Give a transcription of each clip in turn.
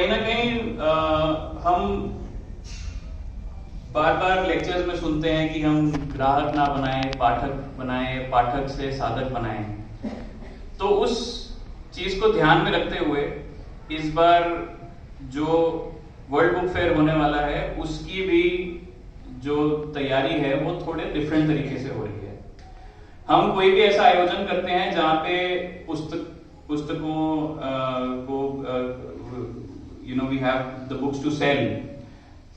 कहीं ना कहीं हम बार बार लेक्चर्स में सुनते हैं कि हम ग्राहक ना बनाएं, पाठक बनाएं, पाठक से साधक बनाएं। तो उस चीज को ध्यान में रखते हुए इस बार जो वर्ल्ड बुक फेयर होने वाला है उसकी भी जो तैयारी है वो थोड़े डिफरेंट तरीके से हो रही है। हम कोई भी ऐसा आयोजन करते हैं जहाँ पे पुस्तकों को we have the books to sell,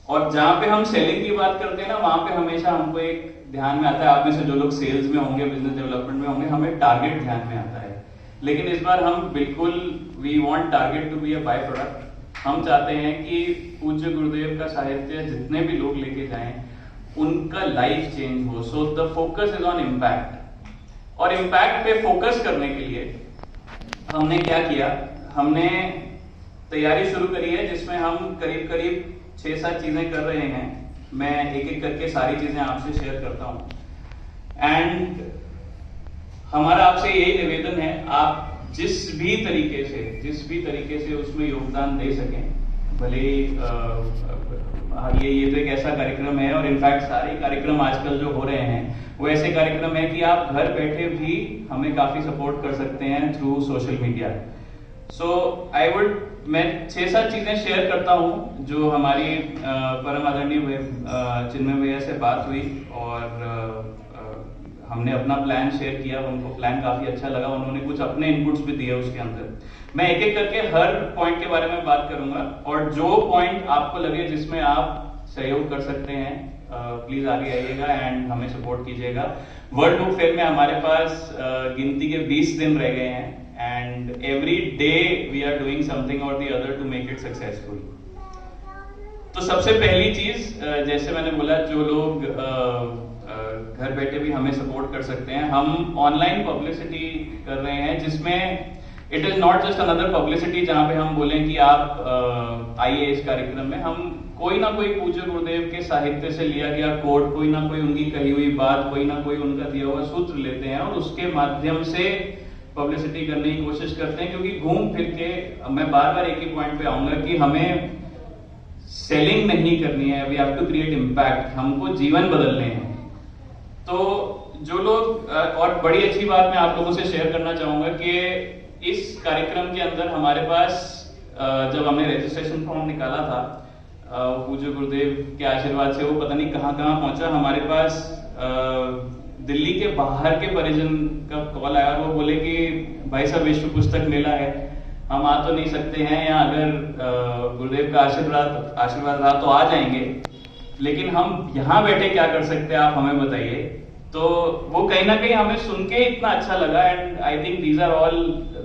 और जहाँ पे हम सेलिंग की बात करते हैं ना वहां पे हमेशा हमको एक ध्यान में आता है, आप में से जो लोग सेल्स में होंगे, बिजनेस डेवलपमेंट में होंगे, हमें टारगेट ध्यान में आता है। लेकिन इस बार हम बिल्कुल we want target to be a by product. हम चाहते हैं कि पूज्य गुरुदेव का साहित्य जितने भी लोग लेके जाएं उनका लाइफ चेंज हो। So the focus is on impact. और इम्पैक्ट पे फोकस करने के लिए हमने क्या किया, हमने तैयारी शुरू करी है जिसमें हम करीब करीब 6-7 चीजें कर रहे हैं। मैं एक एक करके सारी चीजें आपसे शेयर करता हूं। एंड हमारा आपसे यही निवेदन है, आप जिस भी तरीके से उसमें योगदान दे सकें। भले ये तो एक ऐसा कार्यक्रम है, और इनफैक्ट सारे कार्यक्रम आजकल जो हो रहे हैं वो ऐसे कार्यक्रम है कि आप घर बैठे भी हमें काफी सपोर्ट कर सकते हैं थ्रू सोशल मीडिया। मैं 6-7 चीजें शेयर करता हूं जो हमारी परम आदरणीय चिन्मय भैया से बात हुई, और हमने अपना प्लान शेयर किया। उनको प्लान काफी अच्छा लगा, उन्होंने कुछ अपने इनपुट्स भी दिए उसके अंदर। मैं एक एक करके हर पॉइंट के बारे में बात करूंगा, और जो पॉइंट आपको लगे जिसमें आप सहयोग कर सकते हैं प्लीज आगे आइएगा एंड हमें सपोर्ट कीजिएगा। वर्ल्ड बुक फेयर में हमारे पास गिनती के 20 दिन रह गए हैं, and every day we are doing something or the other to make it successful। तो सबसे पहली चीज, जैसे मैंने बोला, जो लोग घर बैठे भी हमें सपोर्ट कर सकते हैं, हम ऑनलाइन पब्लिसिटी कर रहे हैं जिसमें it is not just another publicity जहां पे हम बोलें कि आप आइए इस कार्यक्रम में। हम कोई ना कोई पूज्य गुरुदेव के साहित्य से लिया गया कोट, कोई ना कोई उनकी कही हुई बात, कोई ना कोई उनका दिया हुआ सूत्र लेते हैं और उसके माध्यम से पब्लिसिटी करने की कोशिश करते हैं। क्योंकि घूम फिर के मैं बार बार एक ही पॉइंट पे आऊंगा कि हमें सेलिंग नहीं करनी है, we have to create impact. हमको जीवन बदलने हैं। तो जो लोग, और बड़ी अच्छी बात मैं आप लोगों से शेयर करना चाहूंगा कि इस कार्यक्रम के अंदर हमारे पास जब हमने रजिस्ट्रेशन फॉर्म निकाला था, पूज्य गुरुदेव के आशीर्वाद से वो पता नहीं कहां पहुंचा। हमारे पास दिल्ली के बाहर के परिजन का कॉल आया, वो बोले कि भाई साहब विश्व पुस्तक मेला है, हम आ तो नहीं सकते हैं, या अगर गुरुदेव का आशीर्वाद रहा तो आ जाएंगे, लेकिन हम यहाँ बैठे क्या कर सकते हैं, आप हमें बताइए। तो वो कहीं ना कहीं हमें सुन के इतना अच्छा लगा, and I think these are all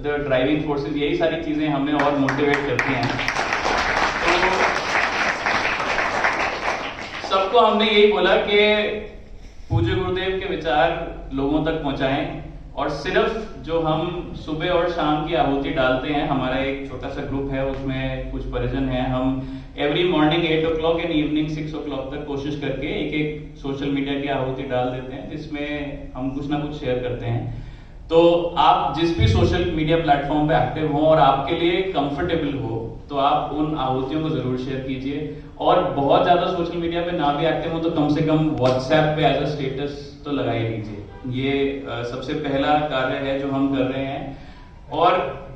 the driving forces. यही सारी चीजें हमें और मोटिवेट करती हैं। तो सबको हमने यही बोला कि पूज्य गुरुदेव के विचार लोगों तक पहुंचाएं, और सिर्फ जो हम सुबह और शाम की आहुति डालते हैं, हमारा एक छोटा सा ग्रुप है, उसमें कुछ परिजन हैं, हम every morning 8 o'clock and evening 6 o'clock तक कोशिश करके एक सोशल मीडिया की आहुति डाल देते हैं, जिसमें हम कुछ ना कुछ शेयर करते हैं। तो आप जिस भी सोशल मीडिया प्लेटफॉर्म पे एक्टिव हो और आपके लिए कंफर्टेबल हो, तो आप उन आहुतियों को जरूर शेयर कीजिए। और बहुत ज्यादा सोशल मीडिया पे ना भी एक्टिव हो तो कम से कम व्हाट्सएप पे एज अ स्टेटस तो लगा ही लीजिए। ये सबसे पहला कार्य है जो हम कर रहे हैं। और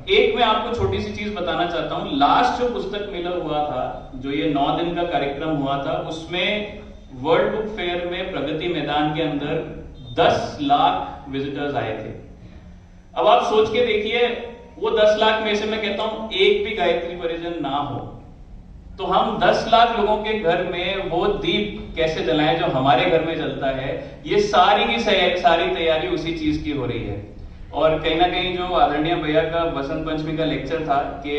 एक मैं आपको छोटी सी चीज बताना चाहता हूँ, लास्ट जो पुस्तक मेला हुआ था, जो ये 9 दिन का कार्यक्रम हुआ था, उसमें वर्ल्ड बुक फेयर में प्रगति मैदान के अंदर 10 लाख विजिटर्स आए थे। अब आप सोच के देखिए, वो 10 लाख में से मैं कहता हूं एक भी गायत्री परिजन ना हो, तो हम 10 लाख लोगों के घर में वो दीप कैसे जलाएं जो हमारे घर में जलता है। ये सारी की सारी तैयारी उसी चीज की हो रही है। और कहीं ना कहीं जो आदरणीय भैया का बसंत पंचमी का लेक्चर था कि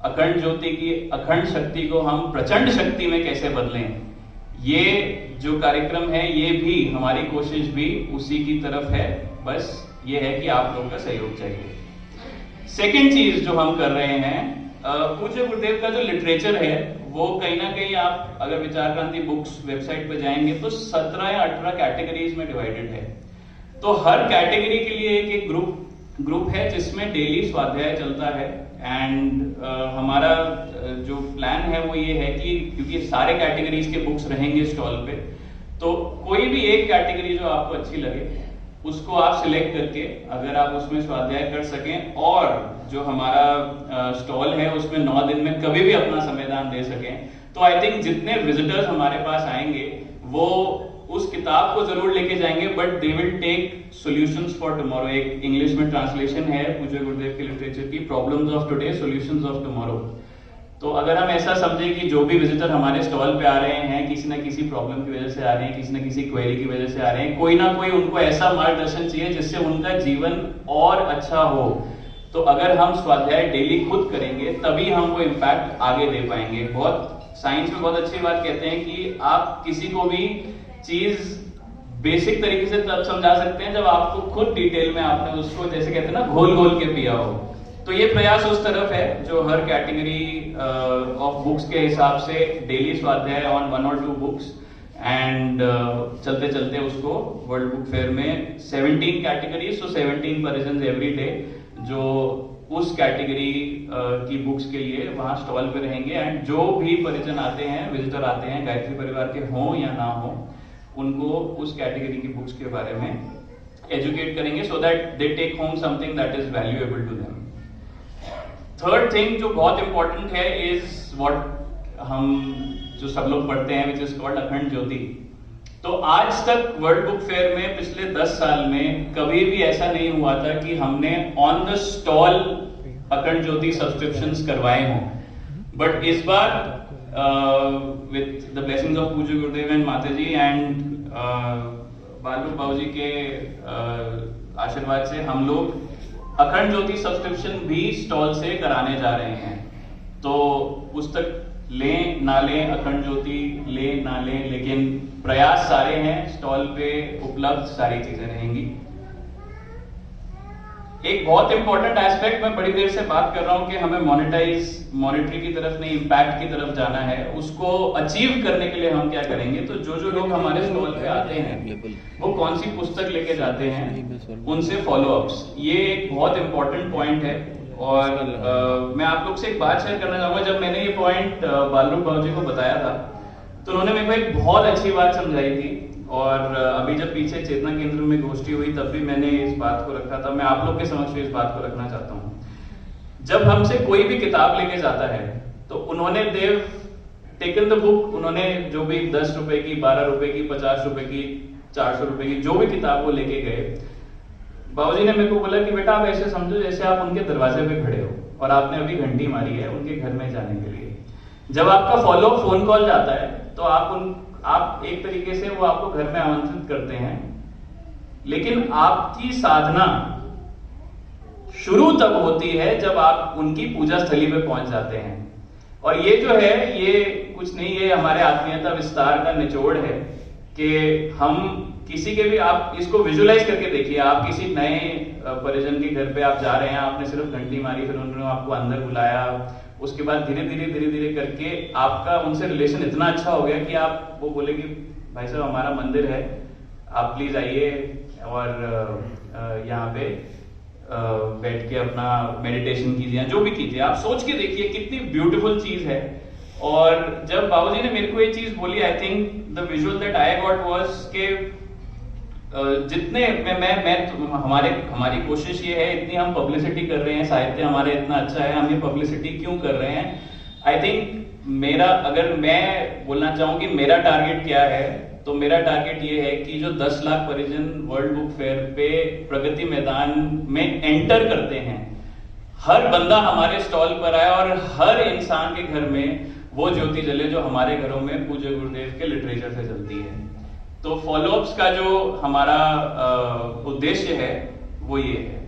अखंड ज्योति की अखंड शक्ति को हम प्रचंड शक्ति में कैसे बदलें, ये जो कार्यक्रम है ये भी हमारी कोशिश भी उसी की तरफ है। बस ये है कि आप लोगों का सहयोग चाहिए। सेकेंड चीज जो हम कर रहे हैं, पूज्य गुरुदेव का जो लिटरेचर है वो कहीं ना कहीं आप अगर विचार क्रांति बुक्स वेबसाइट पे जाएंगे तो 17 या 18 कैटेगरीज में डिवाइडेड है। तो हर कैटेगरी के लिए एक ग्रुप है जिसमें डेली स्वाध्याय चलता है। एंड हमारा जो प्लान है वो ये है कि क्योंकि सारे कैटेगरीज के बुक्स रहेंगे स्टॉल पे, तो कोई भी एक कैटेगरी जो आपको अच्छी लगे उसको आप सिलेक्ट करके अगर आप उसमें स्वाध्याय कर सकें और जो हमारा स्टॉल है उसमें 9 दिन में कभी भी अपना संविधान दे सकें, तो आई थिंक जितने विजिटर्स हमारे पास आएंगे वो उस किताब को जरूर लेके जाएंगे, but they will take solutions for tomorrow. एक इंग्लिश में ट्रांसलेशन है पूज्य गुरुदेव के लिटरेचर की, problems of today solutions of tomorrow. तो अगर हम ऐसा समझे कि जो भी विजिटर हमारे स्टॉल पे आ रहे हैं किसी ना किसी प्रॉब्लम की वजह से आ रहे हैं, किसी ना किसी क्वेरी की वजह से आ रहे हैं, कोई ना कोई उनको ऐसा मार्गदर्शन चाहिए जिससे उनका जीवन और अच्छा हो, तो अगर हम स्वाध्याय डेली खुद करेंगे तभी हम वो इम्पैक्ट आगे दे पाएंगे। बहुत साइंस में बहुत अच्छी बात कहते हैं कि आप किसी को भी चीज बेसिक तरीके से तब समझा सकते हैं जब आपको खुद डिटेल में आपने उसको, जैसे कहते हैं ना, घोल घोल के पिया हो। तो ये प्रयास उस तरफ है जो हर कैटेगरी ऑफ बुक्स के हिसाब से डेली स्वाध्याय ऑन 1 और 2 बुक्स एंड चलते चलते उसको वर्ल्ड बुक फेयर में 17 कैटेगरीज, तो 17 परिजन एवरी डे जो उस कैटेगरी की बुक्स के लिए वहां स्टॉल पे रहेंगे। एंड जो भी परिजन आते हैं, विजिटर आते हैं, गायत्री परिवार के हों या ना हो, उनको उस कैटेगरी की बुक्स के बारे में एजुकेट करेंगे so that they take home something that is valuable to them. Third thing जो बहुत इंपॉर्टेंट है इज व्हाट हम जो सब लोग पढ़ते हैं, विच इज कॉल्ड अखंड ज्योति। तो आज तक वर्ल्ड बुक फेयर में पिछले 10 साल में कभी भी ऐसा नहीं हुआ था कि हमने ऑन द स्टॉल अखंड ज्योति सब्सक्रिप्शंस करवाए हों, बट इस bar with the blessings of पूज्य गुरुदेव एंड माताजी एंड बालू बाबूजी के आशीर्वाद से हम लोग अखंड ज्योति सब्सक्रिप्शन भी स्टॉल से कराने जा रहे हैं। तो पुस्तक लें ना लें, अखंड ज्योति लें ना लें, लेकिन प्रयास सारे हैं, स्टॉल पे उपलब्ध सारी चीजें रहेंगी। एक बहुत इंपॉर्टेंट एस्पेक्ट, मैं बड़ी देर से बात कर रहा हूं कि हमें मॉनिटरी की तरफ नहीं, इम्पैक्ट की तरफ जाना है। उसको अचीव करने के लिए हम क्या करेंगे, तो जो लोग हमारे स्टॉल पे आते हैं वो कौन सी पुस्तक लेके जाते हैं, उनसे फॉलोअप्स, ये एक बहुत इंपॉर्टेंट पॉइंट है। और मैं आप लोग से एक बात शेयर करना चाहूंगा। जब मैंने ये पॉइंट बालरूप बाबूजी को बताया था तो उन्होंने मेरे को एक बहुत अच्छी बात समझाई थी, और अभी जब पीछे चेतना केंद्र में गोष्ठी हुई तब भी मैंने इस बात को रखा था। मैं आप लोग के समक्ष इस बात को रखना चाहता हूं। जब हमसे कोई भी किताब लेके जाता है तो उन्होंने देव टेकन द बुक, उन्होंने जो भी 10 रुपए की, 12 रुपए की, 50 रुपए की, 400 रुपए की जो भी किताब वो लेके गए, बाबूजी ने मेरे को बोला कि बेटा आप ऐसे समझो जैसे आप उनके दरवाजे पे खड़े हो और आपने अभी घंटी मारी है उनके घर में जाने के लिए। जब आपका फॉलो फोन कॉल जाता है तो आप एक तरीके से वो आपको घर में आमंत्रित करते हैं, लेकिन आपकी साधना शुरू तब होती है जब आप उनकी पूजा स्थली पे पहुंच जाते हैं। और ये जो है ये कुछ नहीं, ये हमारे आत्मीयता विस्तार का निचोड़ है कि हम किसी के भी, आप इसको विजुलाइज करके देखिए, आप किसी नए परिजन के घर पे आप जा रहे हैं, आपने सिर्फ घंटी मारी, फिर उन्होंने आपको अंदर बुलाया, उसके बाद धीरे धीरे करके आपका उनसे रिलेशन इतना अच्छा हो गया कि आप वो बोले कि भाई साहब हमारा मंदिर है, आप प्लीज आइए और यहाँ पे बैठ के अपना मेडिटेशन कीजिए, जो भी कीजिए। आप सोच के देखिए कितनी ब्यूटीफुल चीज है। और जब बाबूजी ने मेरे को ये चीज बोली, I think the visual that I got was के जितने हमारी कोशिश ये है, इतनी हम पब्लिसिटी कर रहे हैं, साहित्य हमारे इतना अच्छा है, हम ये पब्लिसिटी क्यों कर रहे हैं। आई थिंक मेरा, अगर मैं बोलना चाहूँ कि मेरा टारगेट क्या है, तो मेरा टारगेट ये है कि जो 10 लाख परिजन वर्ल्ड बुक फेयर पे प्रगति मैदान में एंटर करते हैं, हर बंदा हमारे स्टॉल पर आए और हर इंसान के घर में वो ज्योति जले जो हमारे घरों में पूज्य गुरुदेव के लिटरेचर से जलती है। तो फॉलोअप्स का जो हमारा उद्देश्य है वो ये है।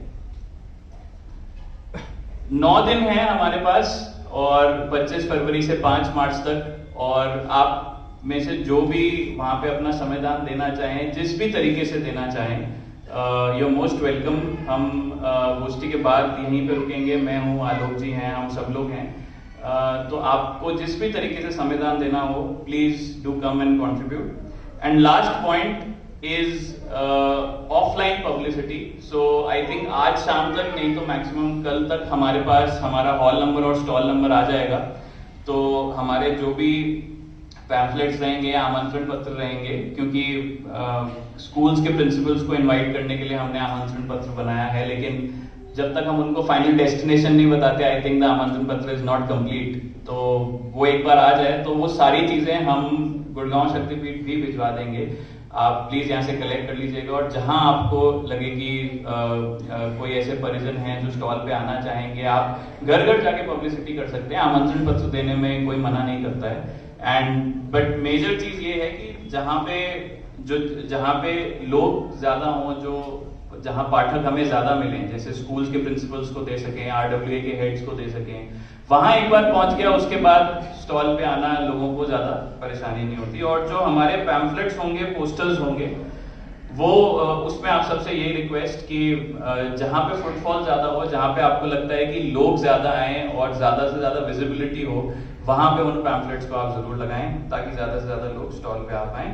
9 दिन है हमारे पास और 25 फरवरी से 5 मार्च तक, और आप में से जो भी वहां पे अपना संविधान देना चाहें, जिस भी तरीके से देना चाहें, यू आर मोस्ट वेलकम। हम गोष्ठी के बाद यहीं पे रुकेंगे, मैं हूँ, आलोक जी हैं, हम सब लोग हैं। तो आपको जिस भी तरीके से संविधान देना हो, please do come and contribute. And last point is offline publicity. So I think आज शाम तक, नहीं तो मैक्सिमम कल तक हमारे पास हमारा हॉल नंबर और स्टॉल नंबर आ जाएगा। तो हमारे जो भी पैम्फलेट्स रहेंगे या आमंत्रण पत्र रहेंगे, क्योंकि स्कूल्स के प्रिंसिपल्स को इनवाइट करने के लिए हमने आमंत्रण पत्र बनाया है, लेकिन जब तक हम उनको फाइनल डेस्टिनेशन नहीं बताते, आई थिंक द आमंत्रण पत्र इज नॉट कंप्लीट। तो वो एक बार आ जाए तो वो सारी चीजें हम गुड़गांव शक्तिपीठ भी भिजवा देंगे। आप प्लीज यहाँ से कलेक्ट कर लीजिएगा, और जहां आपको लगे कि कोई ऐसे परिजन हैं जो स्टॉल पे आना चाहेंगे, आप घर घर जाके पब्लिसिटी कर सकते हैं। आमंत्रण पत्र देने में कोई मना नहीं करता है। एंड बट मेजर चीज ये है कि जहाँ पे लोग ज्यादा हों, जहाँ पाठक हमें ज्यादा मिलें, जैसे स्कूल्स के प्रिंसिपल्स को दे सकें, RWA के हेड्स को दे सकें, वहां एक बार पहुंच गया उसके बाद स्टॉल पे आना लोगों को ज्यादा परेशानी नहीं होती। और जो हमारे पैम्फलेट्स होंगे, पोस्टर्स होंगे, वो उसमें आप सबसे यही रिक्वेस्ट कि जहां पे फुटफॉल ज्यादा हो, जहां पे आपको लगता है कि लोग ज्यादा आए और ज्यादा से ज्यादा विजिबिलिटी हो, वहां पे उन पैम्फलेट्स को आप जरूर लगाएं, ताकि ज्यादा से ज्यादा लोग स्टॉल पे आ पाएं।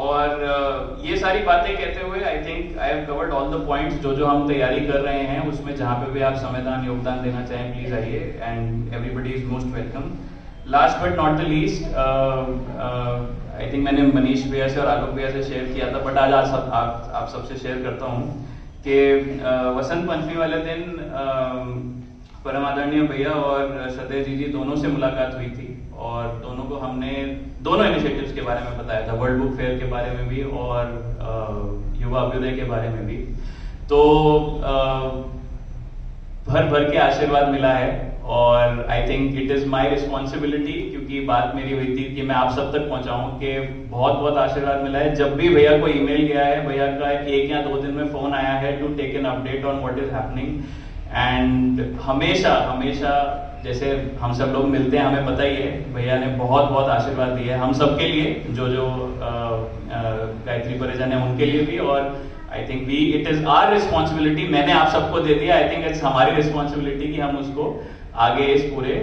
और ये सारी बातें कहते हुए I think I have covered all the points जो हम तैयारी कर रहे हैं। उसमें जहाँ पे भी आप समयदान योगदान देना चाहें, प्लीज आइए, and everybody is most welcome. Last but not the least, I think मैंने मनीष भैया से और आलोक भैया से शेयर किया था, बट आज आप सबसे शेयर करता हूँ कि वसंत पंचमी वाले दिन परम आदरणीय भैया और श्रद्धेय जी दोनों से मुलाकात हुई थी, और दोनों को हमने दोनों इनिशिएटिव्स के बारे में बताया था, वर्ल्ड बुक फेयर के बारे में भी और युवा अभ्युदय के बारे में भी। तो भर भर के आशीर्वाद मिला है, और I think it is my responsibility, क्योंकि बात मेरी हुई थी कि मैं आप सब तक पहुंचाऊं, कि बहुत बहुत आशीर्वाद मिला है। जब भी भैया को ईमेल गया है, भैया का 1 या 2 दिन में फोन आया है to take an update on what is happening. And हमेशा जैसे हम सब लोग मिलते हैं, हमें पता ही है, भैया ने बहुत बहुत आशीर्वाद दिया है हम सब के लिए, जो गायत्री परिजन है उनके लिए भी। और I think it is our responsibility, मैंने आप सबको दे दिया, आई थिंक इट्स हमारी रिस्पॉन्सिबिलिटी कि हम उसको आगे इस पूरे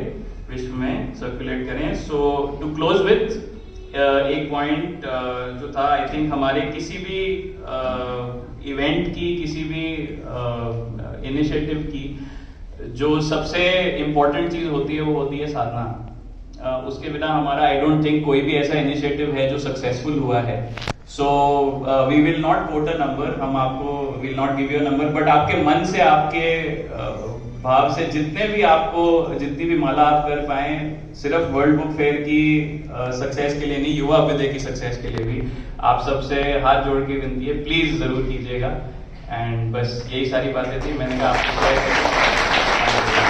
विश्व में सर्कुलेट करें। सो टू क्लोज विथ एक पॉइंट जो था, आई थिंक हमारे किसी भी इवेंट की, किसी भी इनिशिएटिव की जो सबसे इम्पोर्टेंट चीज होती है, वो होती है साधना। उसके बिना हमारा आई डोंट थिंक कोई भी ऐसा इनिशिएटिव है जो सक्सेसफुल हुआ है। So we will not quote a number, हम आपको will not give you a number, but आपके मन से, आपके भाव से जितनी भी माला आप कर पाए, सिर्फ वर्ल्ड बुक फेयर की सक्सेस के लिए नहीं, युवा अभ्युदय की सक्सेस के लिए भी आप सबसे हाथ जोड़ के विनती है, प्लीज जरूर कीजिएगा। एंड बस यही सारी बातें थी, मैंने कहा आपको